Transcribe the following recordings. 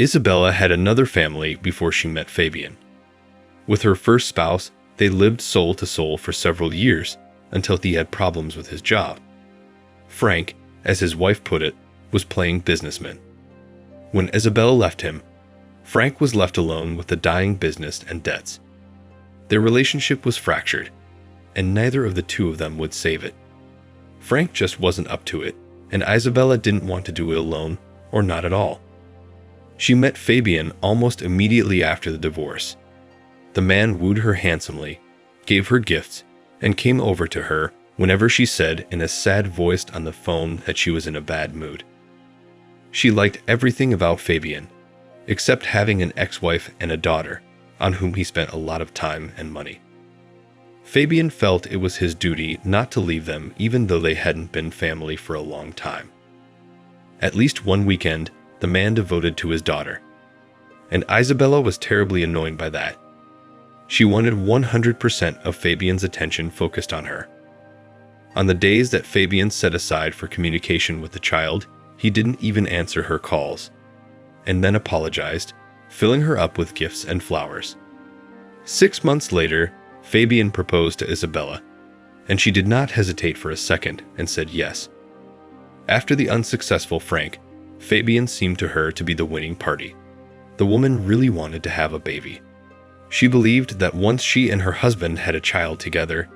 Isabella had another family before she met Fabian. With her first spouse, they lived soul to soul for several years until he had problems with his job. Frank, as his wife put it, was playing businessman. When Isabella left him, Frank was left alone with the dying business and debts. Their relationship was fractured, and neither of the two of them would save it. Frank just wasn't up to it, and Isabella didn't want to do it alone, or not at all. She met Fabian almost immediately after the divorce. The man wooed her handsomely, gave her gifts, and came over to her whenever she said in a sad voice on the phone that she was in a bad mood. She liked everything about Fabian, except having an ex-wife and a daughter, on whom he spent a lot of time and money. Fabian felt it was his duty not to leave them even though they hadn't been family for a long time. At least one weekend, the man devoted to his daughter, and Isabella was terribly annoyed by that. She wanted 100% of Fabian's attention focused on her. On the days that Fabian set aside for communication with the child, he didn't even answer her calls, and then apologized, filling her up with gifts and flowers. 6 months later, Fabian proposed to Isabella, and she did not hesitate for a second and said yes. After the unsuccessful Frank, Fabian seemed to her to be the winning party. The woman really wanted to have a baby. She believed that once she and her husband had a child together,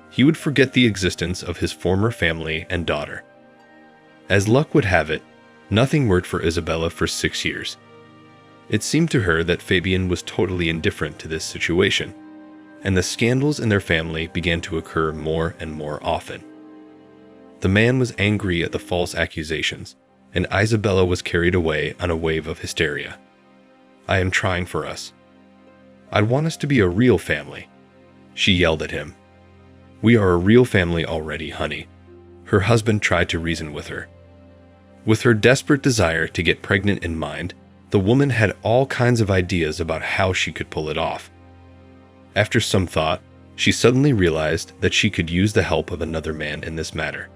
he would forget the existence of his former family and daughter. As luck would have it, nothing worked for Isabella for 6 years. It seemed to her that Fabian was totally indifferent to this situation, and the scandals in their family began to occur more and more often. The man was angry at the false accusations, and Isabella was carried away on a wave of hysteria. "I am trying for us. I want us to be a real family," she yelled at him. "We are a real family already, honey," her husband tried to reason with her. With her desperate desire to get pregnant in mind, the woman had all kinds of ideas about how she could pull it off. After some thought, she suddenly realized that she could use the help of another man in this matter.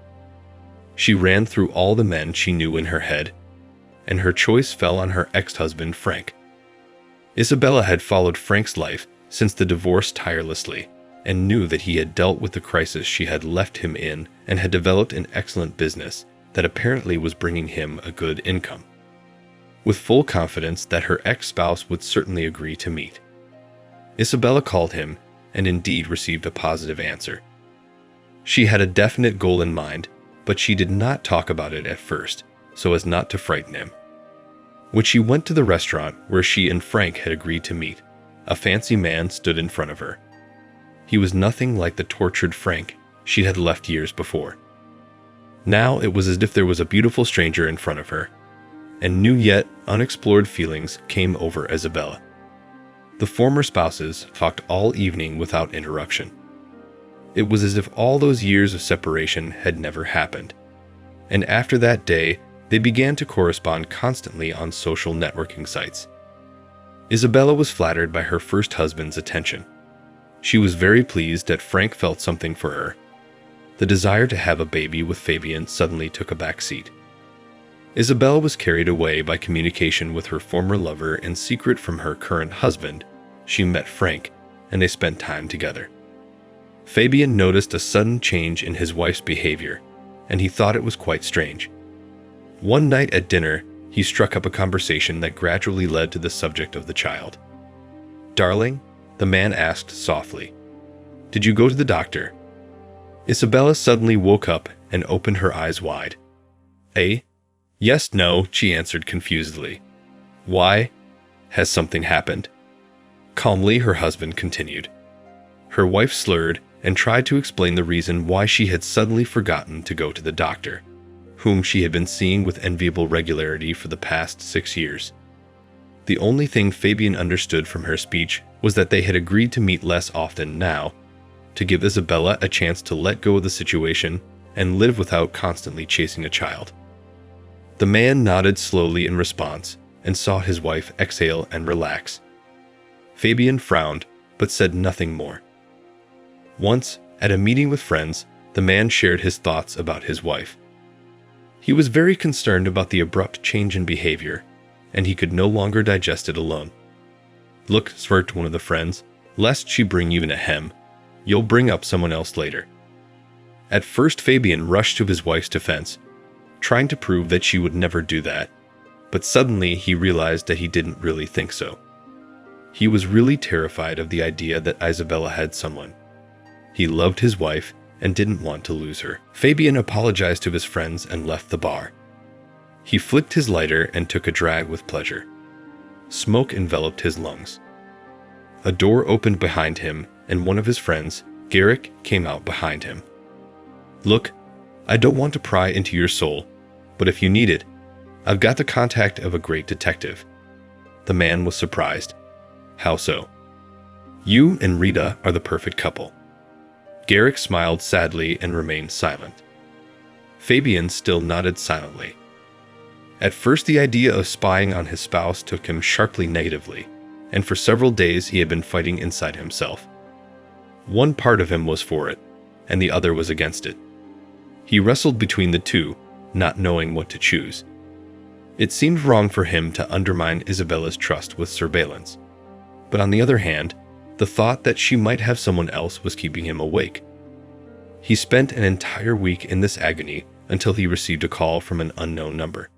She ran through all the men she knew in her head, and her choice fell on her ex-husband Frank. Isabella had followed Frank's life since the divorce tirelessly, and knew that he had dealt with the crisis she had left him in and had developed an excellent business that apparently was bringing him a good income. With full confidence that her ex-spouse would certainly agree to meet, Isabella called him and indeed received a positive answer. She had a definite goal in mind, but she did not talk about it at first, so as not to frighten him. When she went to the restaurant where she and Frank had agreed to meet, a fancy man stood in front of her. He was nothing like the tortured Frank she had left years before. Now it was as if there was a beautiful stranger in front of her, and new yet unexplored feelings came over Isabella. The former spouses talked all evening without interruption. It was as if all those years of separation had never happened, and after that day, they began to correspond constantly on social networking sites. Isabella was flattered by her first husband's attention. She was very pleased that Frank felt something for her. The desire to have a baby with Fabian suddenly took a back seat. Isabella was carried away by communication with her former lover in secret from her current husband. She met Frank, and they spent time together. Fabian noticed a sudden change in his wife's behavior, and he thought it was quite strange. One night at dinner, he struck up a conversation that gradually led to the subject of the child. "Darling," the man asked softly, "did you go to the doctor?" Isabella suddenly woke up and opened her eyes wide. "Eh? Yes, no," she answered confusedly. "Why? Has something happened?" Calmly, her husband continued. Her wife slurred and tried to explain the reason why she had suddenly forgotten to go to the doctor, whom she had been seeing with enviable regularity for the past 6 years. The only thing Fabian understood from her speech was that they had agreed to meet less often now, to give Isabella a chance to let go of the situation and live without constantly chasing a child. The man nodded slowly in response and saw his wife exhale and relax. Fabian frowned, but said nothing more. Once, at a meeting with friends, the man shared his thoughts about his wife. He was very concerned about the abrupt change in behavior, and he could no longer digest it alone. "Look," smirked one of the friends, "lest she bring you in a hem, you'll bring up someone else later." At first, Fabian rushed to his wife's defense, trying to prove that she would never do that, but suddenly he realized that he didn't really think so. He was really terrified of the idea that Isabella had someone. He loved his wife and didn't want to lose her. Fabian apologized to his friends and left the bar. He flicked his lighter and took a drag with pleasure. Smoke enveloped his lungs. A door opened behind him, and one of his friends, Garrick, came out behind him. "Look, I don't want to pry into your soul, but if you need it, I've got the contact of a great detective." The man was surprised. "How so?" "You and Rita are the perfect couple." Garrick smiled sadly and remained silent. Fabian still nodded silently. At first, the idea of spying on his spouse took him sharply negatively, and for several days he had been fighting inside himself. One part of him was for it, and the other was against it. He wrestled between the two, not knowing what to choose. It seemed wrong for him to undermine Isabella's trust with surveillance, but on the other hand, the thought that she might have someone else was keeping him awake. He spent an entire week in this agony until he received a call from an unknown number.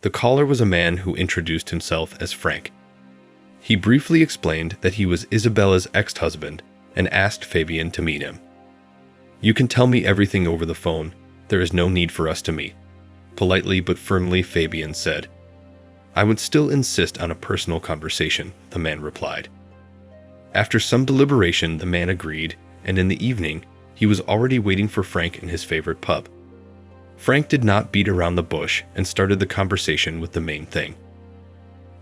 The caller was a man who introduced himself as Frank. He briefly explained that he was Isabella's ex-husband and asked Fabian to meet him. "You can tell me everything over the phone. There is no need for us to meet," politely but firmly Fabian said. "I would still insist on a personal conversation," the man replied. After some deliberation, the man agreed, and in the evening, he was already waiting for Frank in his favorite pub. Frank did not beat around the bush and started the conversation with the main thing.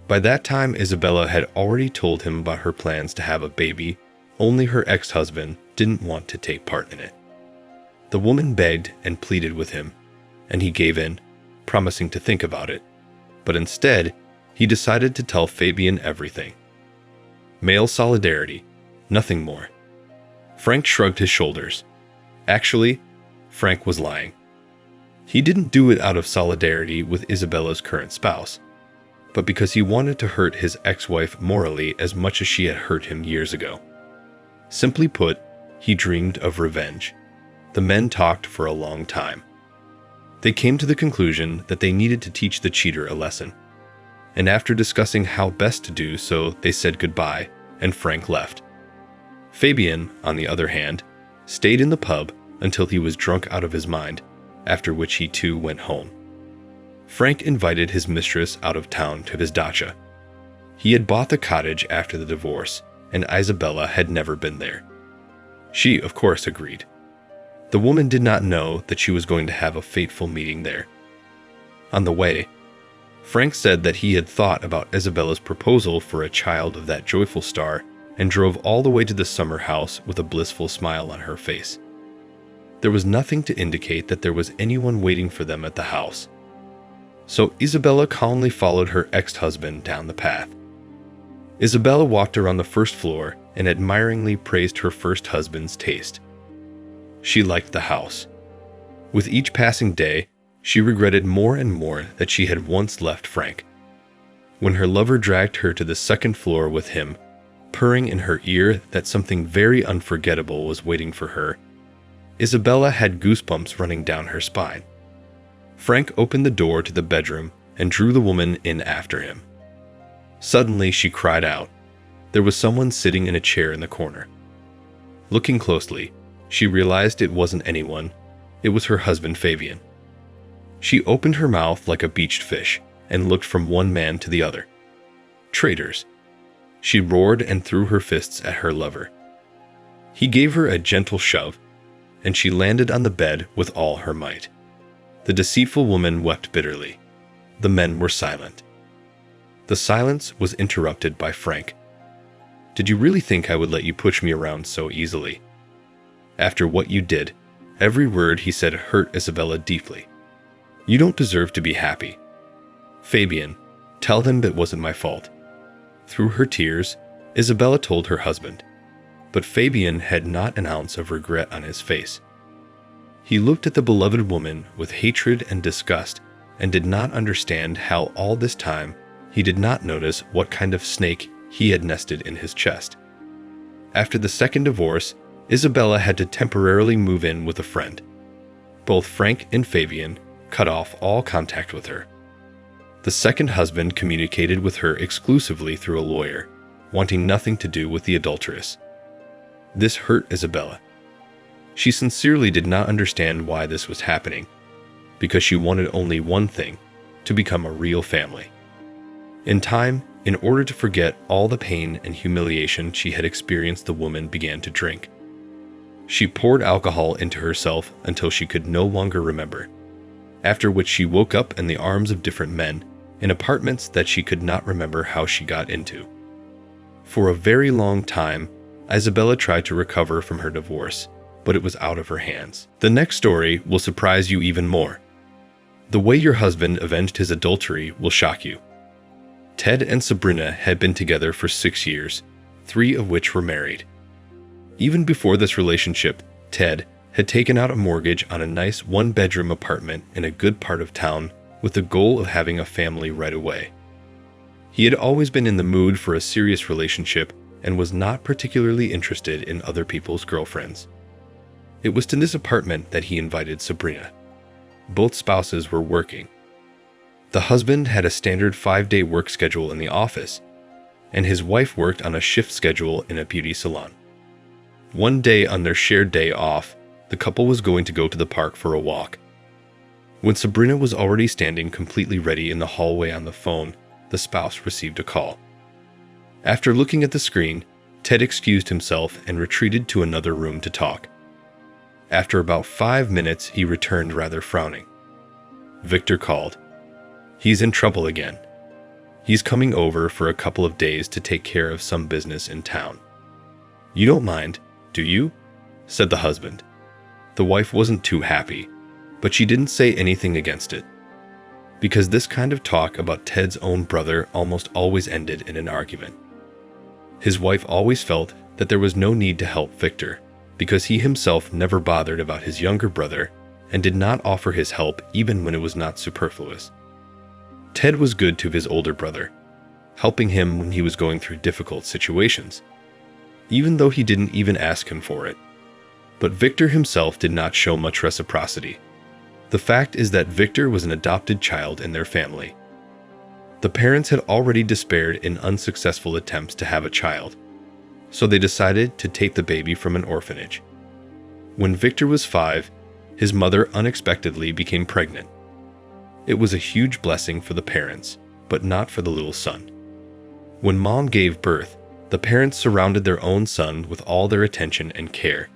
By that time, Isabella had already told him about her plans to have a baby, only her ex-husband didn't want to take part in it. The woman begged and pleaded with him, and he gave in, promising to think about it. But instead, he decided to tell Fabian everything. Male solidarity, nothing more. Frank shrugged his shoulders. Actually, Frank was lying. He didn't do it out of solidarity with Isabella's current spouse, but because he wanted to hurt his ex-wife morally as much as she had hurt him years ago. Simply put, he dreamed of revenge. The men talked for a long time. They came to the conclusion that they needed to teach the cheater a lesson. And after discussing how best to do so, they said goodbye, and Frank left. Fabian, on the other hand, stayed in the pub until he was drunk out of his mind, after which he too went home. Frank invited his mistress out of town to his dacha. He had bought the cottage after the divorce, and Isabella had never been there. She, of course, agreed. The woman did not know that she was going to have a fateful meeting there. On the way, Frank said that he had thought about Isabella's proposal for a child of that joyful star and drove all the way to the summer house with a blissful smile on her face. There was nothing to indicate that there was anyone waiting for them at the house. So Isabella calmly followed her ex-husband down the path. Isabella walked around the first floor and admiringly praised her first husband's taste. She liked the house. With each passing day, she regretted more and more that she had once left Frank. When her lover dragged her to the second floor with him, purring in her ear that something very unforgettable was waiting for her, Isabella had goosebumps running down her spine. Frank opened the door to the bedroom and drew the woman in after him. Suddenly, she cried out. There was someone sitting in a chair in the corner. Looking closely, she realized it wasn't anyone. It was her husband, Fabian. She opened her mouth like a beached fish and looked from one man to the other. Traitors! She roared and threw her fists at her lover. He gave her a gentle shove, and she landed on the bed with all her might. The deceitful woman wept bitterly. The men were silent. The silence was interrupted by Frank. "Did you really think I would let you push me around so easily?" After what you did, every word he said hurt Isabella deeply. "You don't deserve to be happy. Fabian, tell him it wasn't my fault." Through her tears, Isabella told her husband, but Fabian had not an ounce of regret on his face. He looked at the beloved woman with hatred and disgust and did not understand how all this time he did not notice what kind of snake he had nested in his chest. After the second divorce, Isabella had to temporarily move in with a friend. Both Frank and Fabian cut off all contact with her. The second husband communicated with her exclusively through a lawyer, wanting nothing to do with the adulteress. This hurt Isabella. She sincerely did not understand why this was happening, because she wanted only one thing: to become a real family. In time, in order to forget all the pain and humiliation she had experienced, the woman began to drink. She poured alcohol into herself until she could no longer remember, after which she woke up in the arms of different men in apartments that she could not remember how she got into. For a very long time, Isabella tried to recover from her divorce, but it was out of her hands. The next story will surprise you even more. The way your husband avenged his adultery will shock you. Ted and Sabrina had been together for 6 years, 3 of which were married. Even before this relationship, Ted had taken out a mortgage on a nice one-bedroom apartment in a good part of town with the goal of having a family right away. He had always been in the mood for a serious relationship and was not particularly interested in other people's girlfriends. It was to this apartment that he invited Sabrina. Both spouses were working. The husband had a standard 5-day work schedule in the office, and his wife worked on a shift schedule in a beauty salon. One day on their shared day off, the couple was going to go to the park for a walk. When Sabrina was already standing completely ready in the hallway on the phone, the spouse received a call. After looking at the screen, Ted excused himself and retreated to another room to talk. After about 5 minutes, he returned rather frowning. Victor called. He's in trouble again. He's coming over for a couple of days to take care of some business in town. You don't mind, do you? Said the husband. The wife wasn't too happy, but she didn't say anything against it, because this kind of talk about Ted's own brother almost always ended in an argument. His wife always felt that there was no need to help Victor, because he himself never bothered about his younger brother and did not offer his help even when it was not superfluous. Ted was good to his older brother, helping him when he was going through difficult situations, even though he didn't even ask him for it. But Victor himself did not show much reciprocity. The fact is that Victor was an adopted child in their family. The parents had already despaired in unsuccessful attempts to have a child, so they decided to take the baby from an orphanage. When Victor was 5, his mother unexpectedly became pregnant. It was a huge blessing for the parents, but not for the little son. When Mom gave birth, the parents surrounded their own son with all their attention and care.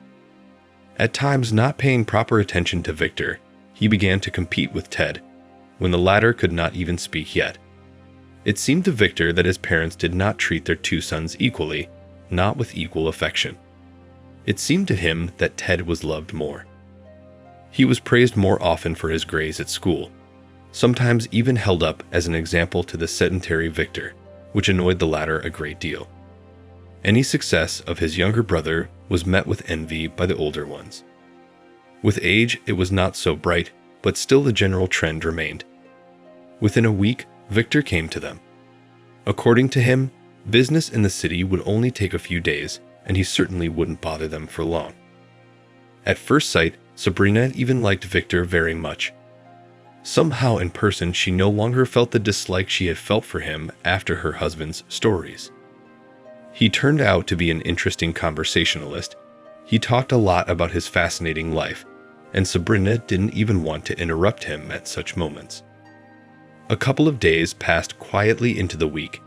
At times, not paying proper attention to Victor, he began to compete with Ted, when the latter could not even speak yet. It seemed to Victor that his parents did not treat their 2 sons equally, not with equal affection. It seemed to him that Ted was loved more. He was praised more often for his grades at school, sometimes even held up as an example to the sedentary Victor, which annoyed the latter a great deal. Any success of his younger brother was met with envy by the older ones. With age, it was not so bright, but still the general trend remained. Within a week, Victor came to them. According to him, business in the city would only take a few days, and he certainly wouldn't bother them for long. At first sight, Sabrina even liked Victor very much. Somehow in person, she no longer felt the dislike she had felt for him after her husband's stories. He turned out to be an interesting conversationalist. He talked a lot about his fascinating life, and Sabrina didn't even want to interrupt him at such moments. A couple of days passed quietly into the week,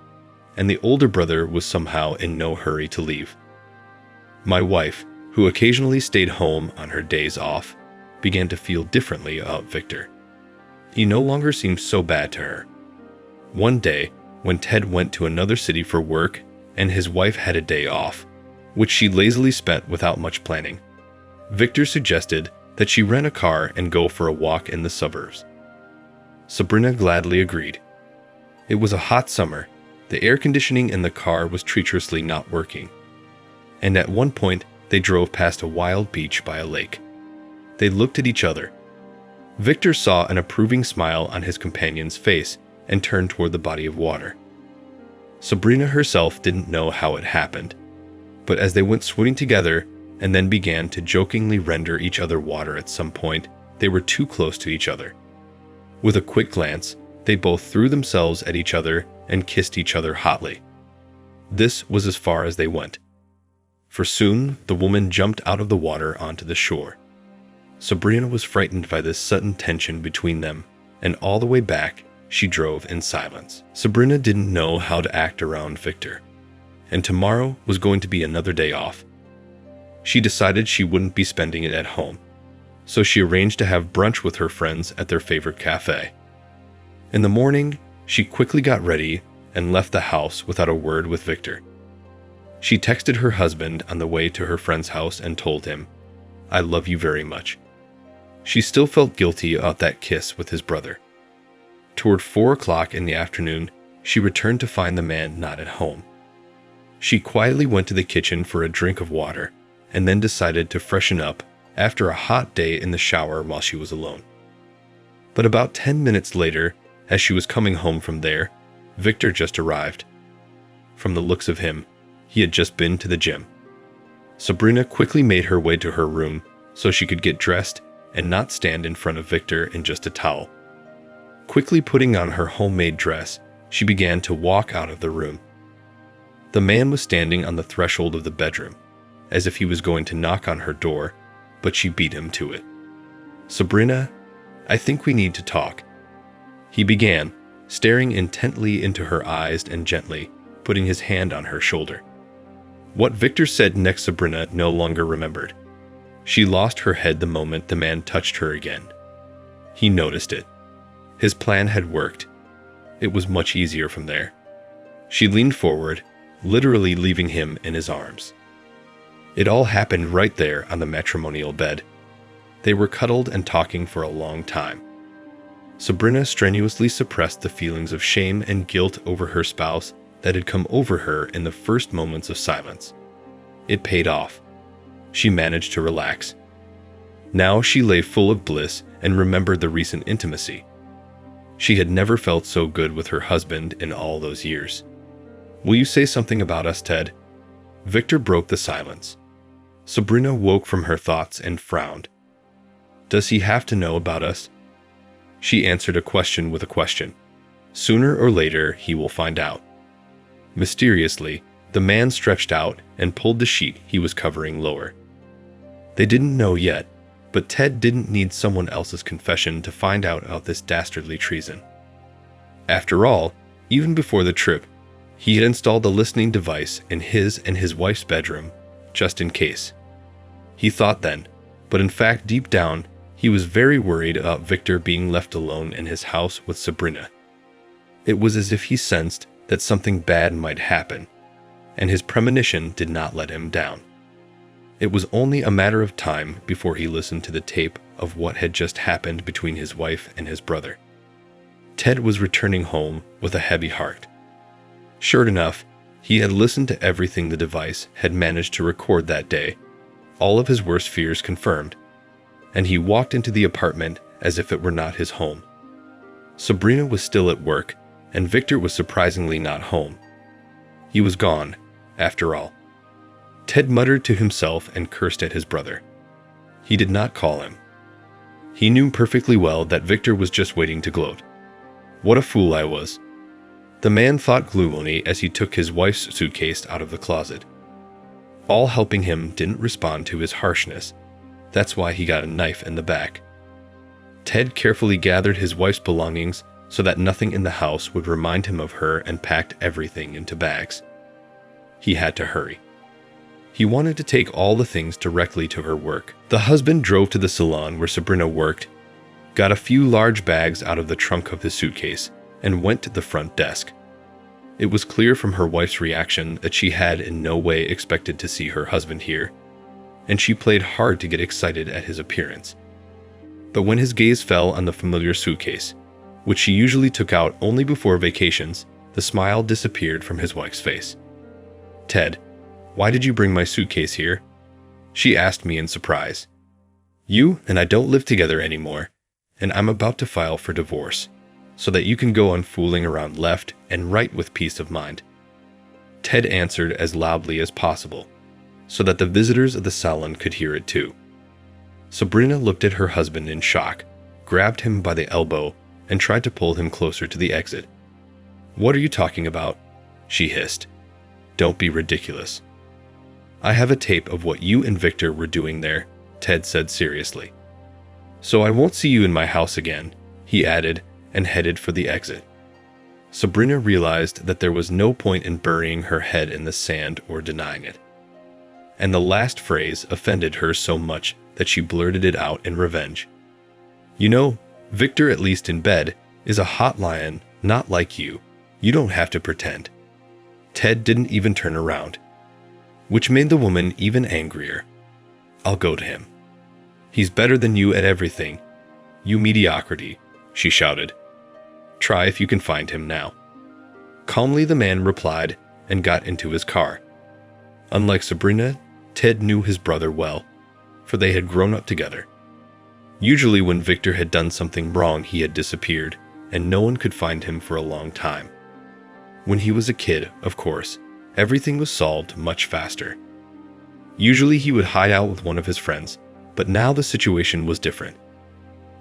and the older brother was somehow in no hurry to leave. My wife, who occasionally stayed home on her days off, began to feel differently about Victor. He no longer seemed so bad to her. One day, when Ted went to another city for work and his wife had a day off, which she lazily spent without much planning, Victor suggested that she rent a car and go for a walk in the suburbs. Sabrina gladly agreed. It was a hot summer. The air conditioning in the car was treacherously not working, and at one point they drove past a wild beach by a lake. They looked at each other. Victor saw an approving smile on his companion's face and turned toward the body of water. Sabrina herself didn't know how it happened, but as they went swimming together and then began to jokingly render each other water at some point, they were too close to each other. With a quick glance, they both threw themselves at each other and kissed each other hotly. This was as far as they went, for soon the woman jumped out of the water onto the shore. Sabrina was frightened by this sudden tension between them, and all the way back, she drove in silence. Sabrina didn't know how to act around Victor, and tomorrow was going to be another day off. She decided she wouldn't be spending it at home, so she arranged to have brunch with her friends at their favorite cafe. In the morning, she quickly got ready and left the house without a word with Victor. She texted her husband on the way to her friend's house and told him, "I love you very much." She still felt guilty about that kiss with his brother. Toward 4 o'clock in the afternoon, she returned to find the man not at home. She quietly went to the kitchen for a drink of water and then decided to freshen up after a hot day in the shower while she was alone. But about 10 minutes later, as she was coming home from there, Victor just arrived. From the looks of him, he had just been to the gym. Sabrina quickly made her way to her room so she could get dressed and not stand in front of Victor in just a towel. Quickly putting on her homemade dress, she began to walk out of the room. The man was standing on the threshold of the bedroom, as if he was going to knock on her door, but she beat him to it. "Sabrina, I think we need to talk," he began, staring intently into her eyes and gently putting his hand on her shoulder. What Victor said next Sabrina no longer remembered. She lost her head the moment the man touched her again. He noticed it. His plan had worked. It was much easier from there. She leaned forward, literally leaving him in his arms. It all happened right there on the matrimonial bed. They were cuddled and talking for a long time. Sabrina strenuously suppressed the feelings of shame and guilt over her spouse that had come over her in the first moments of silence. It paid off. She managed to relax. Now she lay full of bliss and remembered the recent intimacy. She had never felt so good with her husband in all those years. "Will you say something about us, Ted?" Victor broke the silence. Sabrina woke from her thoughts and frowned. "Does he have to know about us?" She answered a question with a question. "Sooner or later, he will find out." Mysteriously, the man stretched out and pulled the sheet he was covering lower. They didn't know yet, but Ted didn't need someone else's confession to find out about this dastardly treason. After all, even before the trip, he had installed a listening device in his and his wife's bedroom, just in case. He thought then, but in fact deep down, he was very worried about Victor being left alone in his house with Sabrina. It was as if he sensed that something bad might happen, and his premonition did not let him down. It was only a matter of time before he listened to the tape of what had just happened between his wife and his brother. Ted was returning home with a heavy heart. Sure enough, he had listened to everything the device had managed to record that day, all of his worst fears confirmed, and he walked into the apartment as if it were not his home. Sabrina was still at work, and Victor was surprisingly not home. He was gone, after all. Ted muttered to himself and cursed at his brother. He did not call him. He knew perfectly well that Victor was just waiting to gloat. What a fool I was. The man thought gloomily as he took his wife's suitcase out of the closet. All helping him didn't respond to his harshness. That's why he got a knife in the back. Ted carefully gathered his wife's belongings so that nothing in the house would remind him of her and packed everything into bags. He had to hurry. He wanted to take all the things directly to her work. The husband drove to the salon where Sabrina worked, got a few large bags out of the trunk of his suitcase, and went to the front desk. It was clear from her wife's reaction that she had in no way expected to see her husband here, and she played hard to get excited at his appearance. But when his gaze fell on the familiar suitcase, which she usually took out only before vacations, the smile disappeared from his wife's face. "Ted, why did you bring my suitcase here?" she asked me in surprise. "You and I don't live together anymore, and I'm about to file for divorce. so that you can go on fooling around left and right with peace of mind." Ted answered as loudly as possible, so that the visitors of the salon could hear it too. Sabrina looked at her husband in shock, grabbed him by the elbow, and tried to pull him closer to the exit. "What are you talking about?" she hissed. "Don't be ridiculous." "I have a tape of what you and Victor were doing there," Ted said seriously. "So I won't see you in my house again," he added, and headed for the exit. Sabrina realized that there was no point in burying her head in the sand or denying it. And the last phrase offended her so much that she blurted it out in revenge. "You know, Victor, at least in bed, is a hot lion, not like you. You don't have to pretend." Ted didn't even turn around, which made the woman even angrier. "I'll go to him. He's better than you at everything. You mediocrity," she shouted. "Try if you can find him now." Calmly the man replied and got into his car. Unlike Sabrina, Ted knew his brother well, for they had grown up together. Usually when Victor had done something wrong, he had disappeared, and no one could find him for a long time. When he was a kid, of course, everything was solved much faster. Usually he would hide out with one of his friends, but now the situation was different.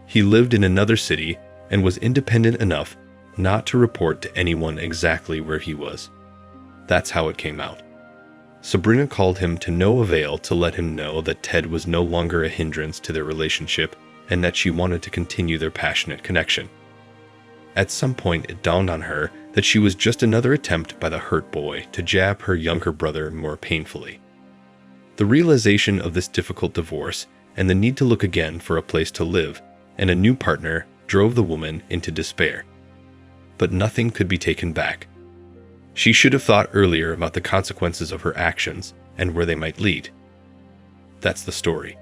He lived in another city and was independent enough not to report to anyone exactly where he was. That's how it came out. Sabrina called him to no avail to let him know that Ted was no longer a hindrance to their relationship and that she wanted to continue their passionate connection. At some point it dawned on her that she was just another attempt by the hurt boy to jab her younger brother more painfully. The realization of this difficult divorce and the need to look again for a place to live and a new partner drove the woman into despair. But nothing could be taken back. She should have thought earlier about the consequences of her actions and where they might lead. That's the story.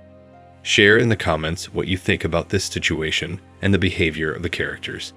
Share in the comments what you think about this situation and the behavior of the characters.